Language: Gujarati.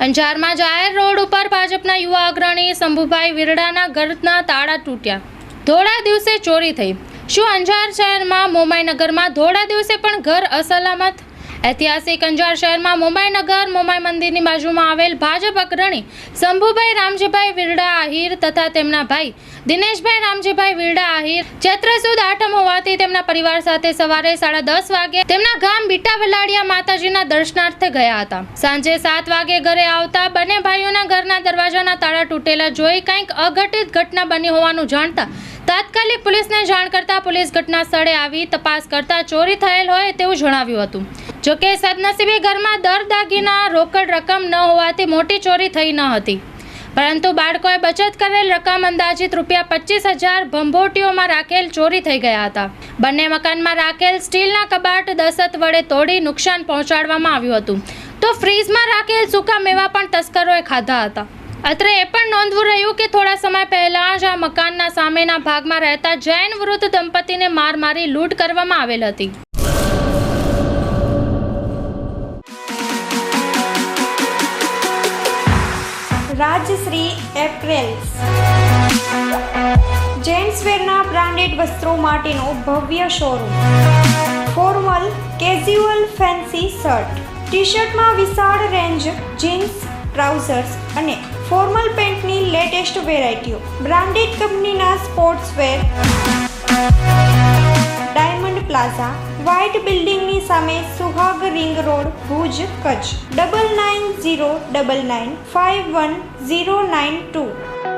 અંજારમાં જાહેર રોડ ઉપર ભાજપના યુવા અગ્રણી શંભુભાઈ વિરડાના ઘરના તાળા તૂટ્યા. ધોળા દિવસે ચોરી થઈ. શું અંજાર શહેરમાં મોમાઈનગરમાં ધોળા દિવસે પણ ઘર અસલામત? ઐતિહાસિક અંજાર શહેરમાં મોમાઈનગર મોમાઈ મંદિરની બાજુમાં આવેલ ભાજપ અગ્રણી શંભુભાઈ રામજીભાઈ વિરડા આહિર તથા તેમના ભાઈ દિનેશભાઈ રામજીભાઈ વિરડા આહિર ચૈત્ર સુદ આઠમ હોવાથી તેમના પરિવાર સાથે સવારે 10:30 વાગે તેમના ગામ બીટા વલાડિયા માતાજીના દર્શનાર્થે ગયા હતા. સાંજે 7 વાગે ઘરે આવતા બંને ભાઈઓના ઘરના દરવાજાના તાળા તૂટેલા જોઈ કંઈક અઘટિત ઘટના બની હોવાનું જાણતા તાત્કાલિક પોલીસને જાણ કરતા પોલીસ ઘટના સ્થળે આવી તપાસ કરતા ચોરી થયેલ હોય તેવું જણાવ્યું હતું. જોકે સદનસીબે ઘરમાં દાગીના રોકડ રકમ ન હોવાથી મોટી ચોરી થઈ ન હતી, પરંતુ બાળકોએ બચત કરેલ રકમ અંદાજિત ₹25,000 ભંભોટીઓમાં રાખેલ ચોરી થઈ ગયા હતા. બંને મકાનમાં રાખેલ સ્ટીલના કબાટ દસત વડે તોડી નુકસાન પહોંચાડવામાં આવ્યું હતું, તો ફ્રીઝમાં રાખેલ સૂકા મેવા પણ તસ્કરોએ ખાધા હતા. અત્રે એ પણ નોંધવું રહ્યું કે થોડા સમય પહેલા જ આ મકાનના સામેના ભાગમાં રહેતા જૈન વૃદ્ધ દંપતીને માર મારી લૂંટ કરવામાં આવેલ હતી. રાજશ્રી એપ્રેલ્સ જેન્ટ્સવેરના બ્રાન્ડેડ વસ્ત્રો માટેનો ભવ્ય showroom. Formal, casual, fancy shirt, T શર્ટમાં વિશાળ રેન્જ, જીન્સ, ટ્રાઉઝર્સ અને ફોર્મલ પેન્ટની લેટેસ્ટ વેરાયટીઓ. બ્રાન્ડેડ કંપનીના સ્પોર્ટ્સવેર. ડાયમંડ પ્લાઝા, વ્હાઇટ બિલ્ડિંગની સામે, સુહાગ રિંગ રોડ, ભુજ, કચ્છ. 9909951092.